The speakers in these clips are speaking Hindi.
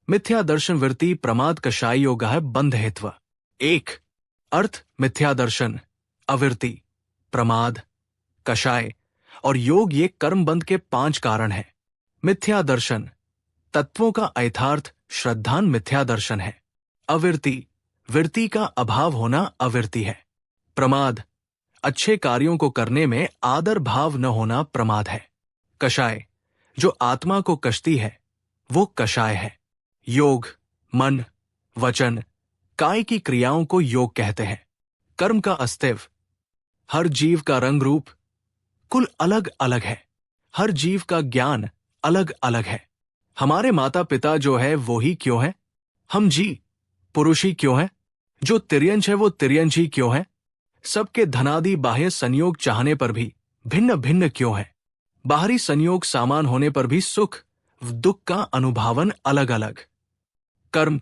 मिथ्या दर्शन वृत्ति प्रमाद कषाय योग है बंधहित्व। 1 अर्थ मिथ्या दर्शन, अविरति, प्रमाद, कषाय और योग ये कर्मबंध के 5 कारण हैं। मिथ्या दर्शन तत्वों का यथार्थ श्रद्धान मिथ्या दर्शन है। अविरति वृत्ति का अभाव होना अविरति है। प्रमाद अच्छे कार्यों को करने में आदर भाव न होना प्रमाद है। कषाय जो आत्मा को कष्टी है वो कषाय है। योग मन, वचन, काय की क्रियाओं को योग कहते हैं। कर्म का अस्तित्व हर जीव का रंग रूप कुल अलग अलग है। हर जीव का ज्ञान अलग अलग है। हमारे माता पिता जो है वो ही क्यों है? हम जी पुरुष ही क्यों है? जो तिर्यंश है वो तिर्यंश ही क्यों है? सबके धनादि बाह्य संयोग चाहने पर भी भिन्न भिन्न क्यों है? बाहरी संयोग समान होने पर भी सुख दुख का अनुभावन अलग अलग। कर्म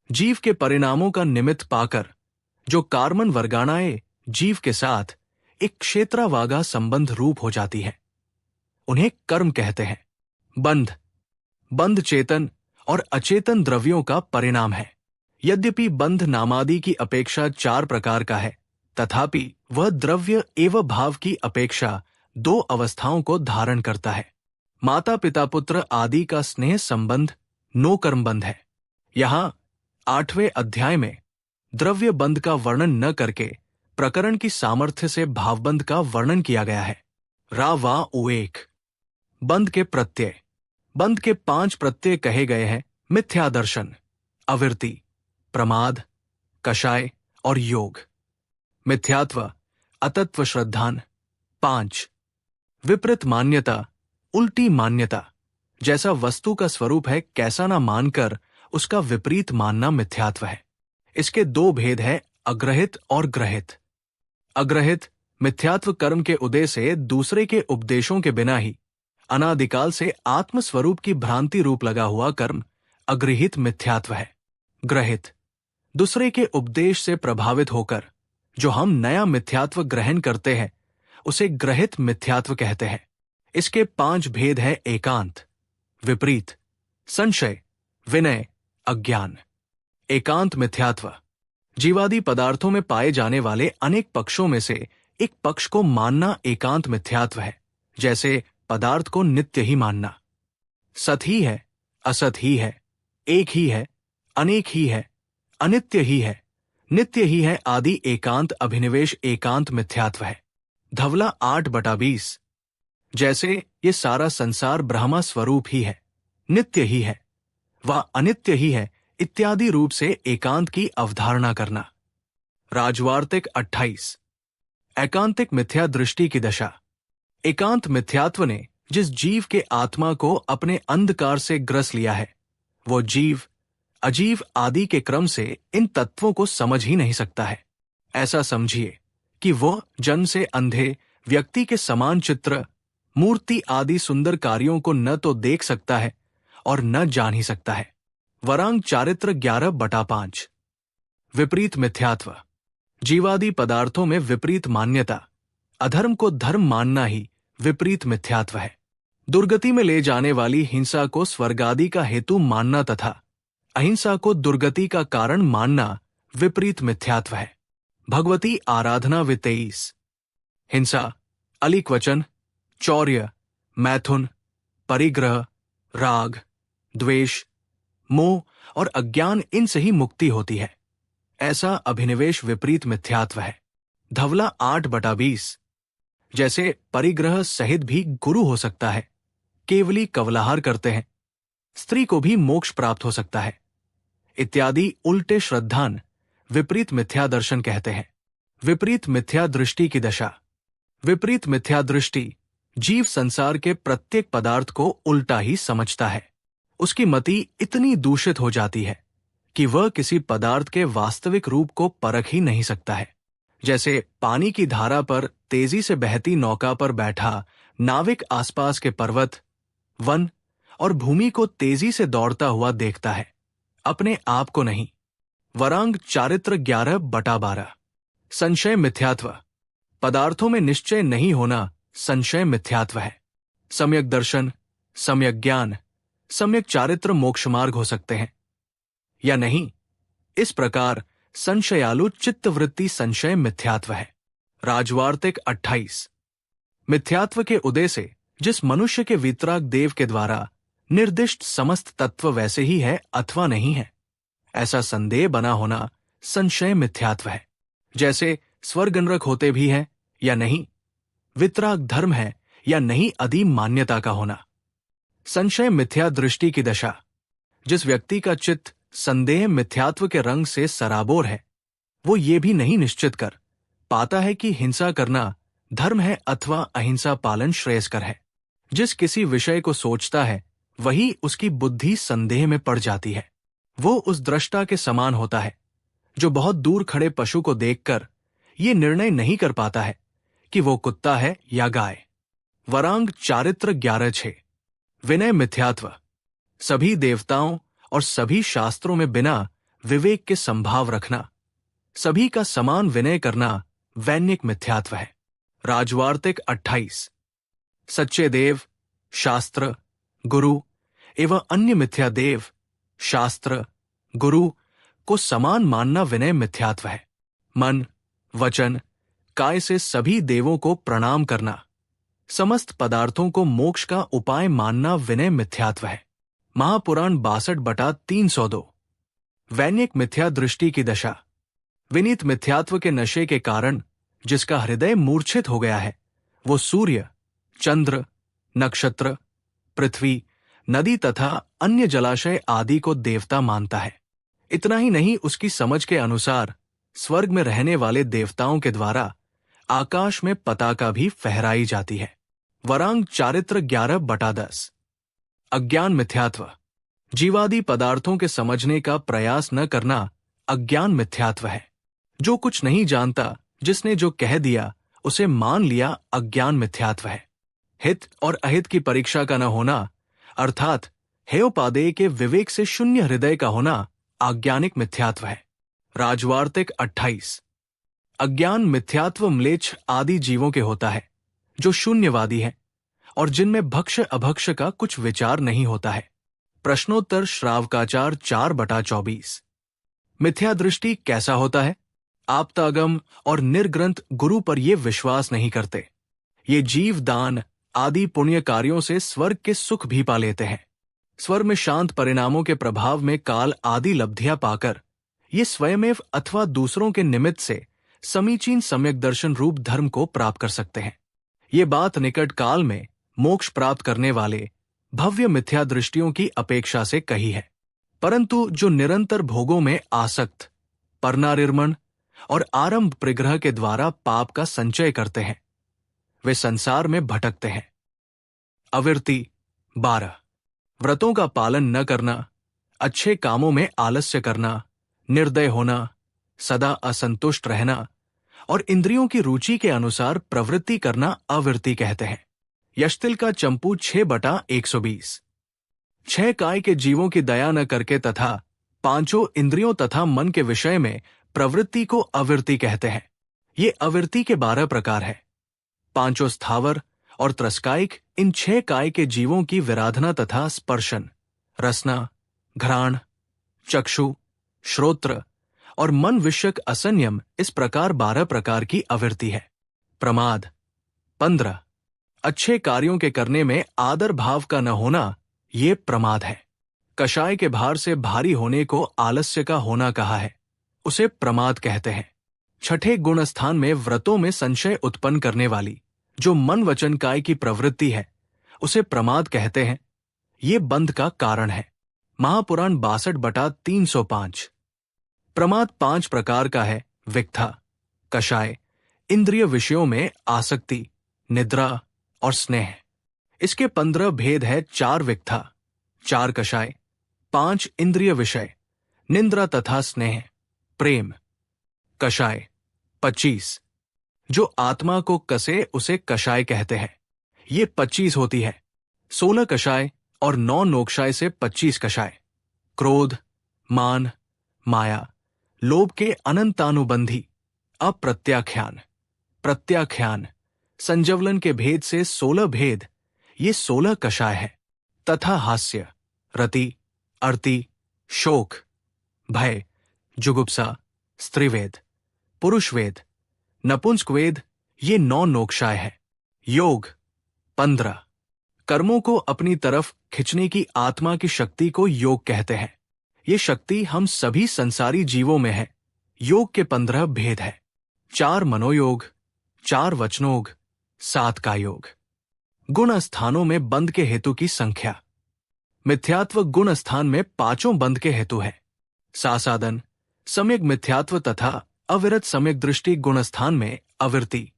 जीव के परिणामों का निमित्त पाकर जो कार्मन वर्गाणाएं जीव के साथ एक क्षेत्रवागा संबंध रूप हो जाती है उन्हें कर्म कहते हैं। बंध चेतन और अचेतन द्रव्यों का परिणाम है। यद्यपि बंध नामादि की अपेक्षा 4 प्रकार का है तथापि वह द्रव्य एवं भाव की अपेक्षा 2 अवस्थाओं को धारण करता है। माता पिता पुत्र आदि का स्नेह संबंध नो कर्मबंध है। यहां 8वें अध्याय में द्रव्य बंध का वर्णन न करके प्रकरण की सामर्थ्य से भावबंध का वर्णन किया गया है। वा उएक बंध के प्रत्यय 5 प्रत्यय कहे गए हैं। मिथ्या दर्शन, अविरति, प्रमाद, कषाय और योग। मिथ्यात्व, अतत्व श्रद्धान। 5 विपरीत मान्यता, उल्टी मान्यता। जैसा वस्तु का स्वरूप है कैसा ना मानकर उसका विपरीत मानना मिथ्यात्व है। इसके 2 भेद है, अग्रहित और ग्रहित। अग्रहित मिथ्यात्व कर्म के उदय से दूसरे के उपदेशों के बिना ही अनादिकाल से आत्मस्वरूप की भ्रांति रूप लगा हुआ कर्म अग्रहित मिथ्यात्व है। ग्रहित दूसरे के उपदेश से प्रभावित होकर जो हम नया मिथ्यात्व ग्रहण करते हैं उसे ग्रहित मिथ्यात्व कहते हैं। इसके 5 भेद है, एकांत, विपरीत, संशय, विनय, अज्ञान। एकांत मिथ्यात्व जीवादि पदार्थों में पाए जाने वाले अनेक पक्षों में से एक पक्ष को मानना एकांत मिथ्यात्व है। जैसे पदार्थ को नित्य ही मानना। सत ही है, असत ही है, एक ही है, अनेक ही है, अनित्य ही है, नित्य ही है आदि एकांत अभिनिवेश एकांत मिथ्यात्व है। धवला 8/20 जैसे ये सारा संसार ब्रह्मा स्वरूप ही है, नित्य ही है, वह अनित्य ही है इत्यादि रूप से एकांत की अवधारणा करना। राजवार्तिक 28 एकांतिक मिथ्या दृष्टि की दशा। एकांत मिथ्यात्व ने जिस जीव के आत्मा को अपने अंधकार से ग्रस लिया है वो जीव अजीव आदि के क्रम से इन तत्वों को समझ ही नहीं सकता है। ऐसा समझिए कि वो जन्म से अंधे व्यक्ति के समान चित्र, मूर्ति आदि सुंदर कार्यों को न तो देख सकता है और न जान ही सकता है। वरांग चारित्र 11/5 विपरीत मिथ्यात्व जीवादि पदार्थों में विपरीत मान्यता, अधर्म को धर्म मानना ही विपरीत मिथ्यात्व है। दुर्गति में ले जाने वाली हिंसा को स्वर्गादि का हेतु मानना तथा अहिंसा को दुर्गति का कारण मानना विपरीत मिथ्यात्व है। भगवती आराधना 23 हिंसा, अलिक्वचन, चौर्य, मैथुन, परिग्रह, राग, द्वेष, मोह और अज्ञान इनसे ही मुक्ति होती है। ऐसा अभिनिवेश विपरीत मिथ्यात्व है। धवला 8/20 जैसे परिग्रह सहित भी गुरु हो सकता है, केवली कवलाहार करते हैं, स्त्री को भी मोक्ष प्राप्त हो सकता है इत्यादि उल्टे श्रद्धान विपरीत मिथ्या दर्शन कहते हैं। विपरीत मिथ्या दृष्टि की दशा। विपरीत मिथ्या दृष्टि जीव संसार के प्रत्येक पदार्थ को उल्टा ही समझता है। उसकी मति इतनी दूषित हो जाती है कि वह किसी पदार्थ के वास्तविक रूप को परख ही नहीं सकता है। जैसे पानी की धारा पर तेजी से बहती नौका पर बैठा नाविक आसपास के पर्वत, वन और भूमि को तेजी से दौड़ता हुआ देखता है, अपने आप को नहीं। वरांग चारित्र 11/12 संशय मिथ्यात्व पदार्थों में निश्चय नहीं होना संशय मिथ्यात्व है। सम्यक दर्शन, सम्यक ज्ञान सम्यक चारित्र मोक्षमार्ग हो सकते हैं या नहीं। इस प्रकार संशयालु चित्तवृत्ति संशय मिथ्यात्व है। राजवार्तिक 28। मिथ्यात्व के उदय से जिस मनुष्य के वीतराग देव के द्वारा निर्दिष्ट समस्त तत्व वैसे ही है अथवा नहीं है, ऐसा संदेह बना होना संशय मिथ्यात्व है। जैसे स्वर्ग नरक होते भी हैं या नहीं, वितराग धर्म है या नहीं आदि मान्यता का होना। संशय मिथ्या दृष्टि की दशा। जिस व्यक्ति का चित्त संदेह मिथ्यात्व के रंग से सराबोर है, वो ये भी नहीं निश्चित कर पाता है कि हिंसा करना धर्म है अथवा अहिंसा पालन श्रेयस्कर है। जिस किसी विषय को सोचता है वही उसकी बुद्धि संदेह में पड़ जाती है। वो उस दृष्टा के समान होता है जो बहुत दूर खड़े पशु को देखकर ये निर्णय नहीं कर पाता है कि वो कुत्ता है या गाय। वरांग चारित्र 11:6। विनय मिथ्यात्व। सभी देवताओं और सभी शास्त्रों में बिना विवेक के संभाव रखना, सभी का समान विनय करना वैन्यक मिथ्यात्व है। राजवार्तिक 28। सच्चे देव, शास्त्र, गुरु एवं अन्य मिथ्या देव, शास्त्र, गुरु को समान मानना विनय मिथ्यात्व है। मन, वचन, काय से सभी देवों को प्रणाम करना, समस्त पदार्थों को मोक्ष का उपाय मानना विनय मिथ्यात्व है। महापुराण 62/302। वैन्यक मिथ्या दृष्टि की दशा। विनीत मिथ्यात्व के नशे के कारण जिसका हृदय मूर्छित हो गया है, वो सूर्य, चंद्र, नक्षत्र, पृथ्वी, नदी तथा अन्य जलाशय आदि को देवता मानता है। इतना ही नहीं, उसकी समझ के अनुसार स्वर्ग में रहने वाले देवताओं के द्वारा आकाश में पताका भी फहराई जाती है। वरांग चारित्र 11/10। अज्ञान मिथ्यात्व। जीवादि पदार्थों के समझने का प्रयास न करना अज्ञान मिथ्यात्व है। जो कुछ नहीं जानता, जिसने जो कह दिया उसे मान लिया, अज्ञान मिथ्यात्व है। हित और अहित की परीक्षा का न होना अर्थात हेयोपादेय के विवेक से शून्य हृदय का होना आज्ञानिक मिथ्यात्व है। राजवार्तिक 28। अज्ञान मिथ्यात्व म्लेच्छ आदि जीवों के होता है जो शून्यवादी है और जिनमें भक्ष अभक्ष का कुछ विचार नहीं होता है। प्रश्नोत्तर श्रावकाचार 4/24। मिथ्या दृष्टि कैसा होता है? आप्तागम और निर्ग्रंथ गुरु पर ये विश्वास नहीं करते। ये जीव दान आदि पुण्य कार्यों से स्वर्ग के सुख भी पा लेते हैं। स्वर्ग में शांत परिणामों के प्रभाव में काल आदि लब्धियां पाकर ये स्वयमेव अथवा दूसरों के निमित्त से समीचीन सम्यक दर्शन रूप धर्म को प्राप्त कर सकते हैं। ये बात निकट काल में मोक्ष प्राप्त करने वाले भव्य मिथ्या दृष्टियों की अपेक्षा से कही है। परंतु जो निरंतर भोगों में आसक्त, परनारिर्मण और आरंभ परिग्रह के द्वारा पाप का संचय करते हैं, वे संसार में भटकते हैं। अविरति 12। व्रतों का पालन न करना, अच्छे कामों में आलस्य करना, निर्दय होना, सदा असंतुष्ट रहना और इंद्रियों की रुचि के अनुसार प्रवृत्ति करना अविरति कहते हैं। यशतिल का चंपू 6/120। 6 काय के जीवों की दया न करके तथा 5 इंद्रियों तथा मन के विषय में प्रवृत्ति को अविरति कहते हैं। ये अविरति के 12 प्रकार है। 5 स्थावर और त्रस्कायिक इन 6 काय के जीवों की विराधना तथा स्पर्शन, रसना, घ्राण, चक्षु, श्रोत्र और मन विषयक असंयम, इस प्रकार 12 प्रकार की अविरति है। प्रमाद 15। अच्छे कार्यों के करने में आदर भाव का न होना, ये प्रमाद है। कषाय के भार से भारी होने को आलस्य का होना कहा है, उसे प्रमाद कहते हैं। छठे गुण स्थान में व्रतों में संशय उत्पन्न करने वाली जो मन वचन काय की प्रवृत्ति है, उसे प्रमाद कहते हैं। ये बंध का कारण है। महापुराण 62/305। प्रमाद 5 प्रकार का है। विक्था, कषाय, इंद्रिय विषयों में आसक्ति, निद्रा और स्नेह। इसके 15 भेद है। 4 विक्था, 4 कषाय, 5 इंद्रिय विषय, निद्रा तथा स्नेह, प्रेम। कषाय 25। जो आत्मा को कसे उसे कषाय कहते हैं। ये 25 होती है। 16 कषाय और 9 नोक्षाय से 25 कषाय। क्रोध, मान, माया, लोभ के अनंतानुबंधी, अप्रत्याख्यान, प्रत्याख्यान, संजवलन के भेद से 16 भेद, ये 16 कषाय है। तथा हास्य, रति, अर्ति, शोक, भय, जुगुप्सा, स्त्रीवेद, पुरुषवेद, नपुंसकवेद, ये 9 नोक्शाय है। योग 15 कर्मों को अपनी तरफ खिंचने की आत्मा की शक्ति को योग कहते हैं। ये शक्ति हम सभी संसारी जीवों में है। योग के 15 भेद है। 4 मनोयोग, 4 वचनोग, 7 का योग। गुण स्थानों में बंध के हेतु की संख्या। मिथ्यात्व गुण स्थान में 5 बंध के हेतु है। सासादन, सम्यक मिथ्यात्व तथा अविरत सम्यक दृष्टि गुण स्थान में अविरति,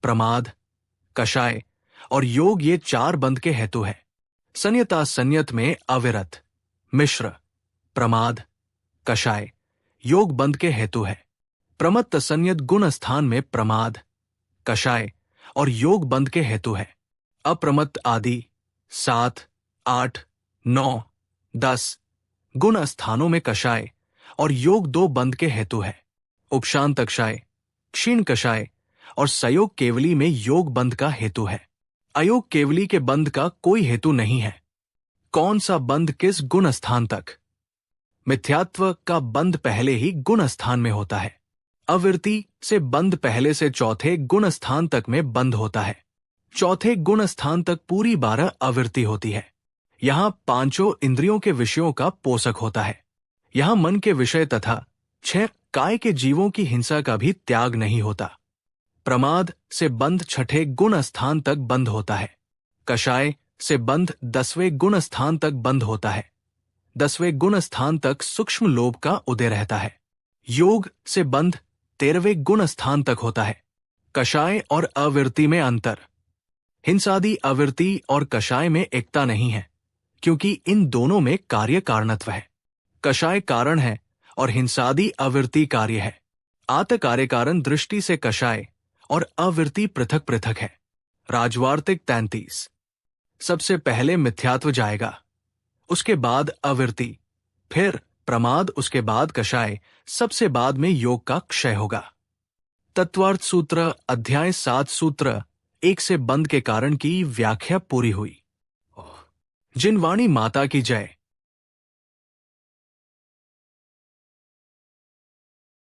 प्रमाद, कषाय और योग, ये 4 बंध के हेतु है। संयता संयत में अविरत, मिश्र, प्रमाद, कषाय, योग बंध के हेतु है। प्रमत्त संयत गुण स्थान में प्रमाद, कषाय और योग बंध के हेतु है। अप्रमत्त आदि 7, 8, 9, 10 गुण स्थानों में कषाय और योग 2 बंध के हेतु है। उपशांत कषाय, क्षीण कषाय और सयोग केवली में योग बंध का हेतु है। अयोग केवली के बंध का कोई हेतु नहीं है। कौन सा बंध किस गुण स्थान तक? मिथ्यात्व का बंध पहले ही गुण स्थान में होता है। अविरति से बंध पहले से चौथे गुण स्थान तक में बंध होता है। चौथे गुण स्थान तक पूरी 12 अविरति होती है। यहां 5 इंद्रियों के विषयों का पोषक होता है। यहां मन के विषय तथा 6 काय के जीवों की हिंसा का भी त्याग नहीं होता। प्रमाद से बंध 6ठे गुण स्थान तक बंध होता है। कषाय से बंध 10वें गुण स्थान तक बंध होता है। 10वें गुण स्थान तक सूक्ष्म लोभ का उदय रहता है। योग से बंध 13वें गुण स्थान तक होता है। कषाय और अविरति में अंतर। हिंसादि अविरति और कषाय में एकता नहीं है, क्योंकि इन दोनों में कार्य कारणत्व है। कषाय कारण है और हिंसादि अविरति कार्य है। आत कार्य कारण दृष्टि से कषाय और अविरति पृथक पृथक है। राजवार्तिक 33। सबसे पहले मिथ्यात्व जाएगा, उसके बाद अविरति, फिर प्रमाद, उसके बाद कषाय, सबसे बाद में योग का क्षय होगा। तत्वार्थ सूत्र अध्याय 7 सूत्र 1 से बंध के कारण की व्याख्या पूरी हुई। जिनवाणी माता की जय।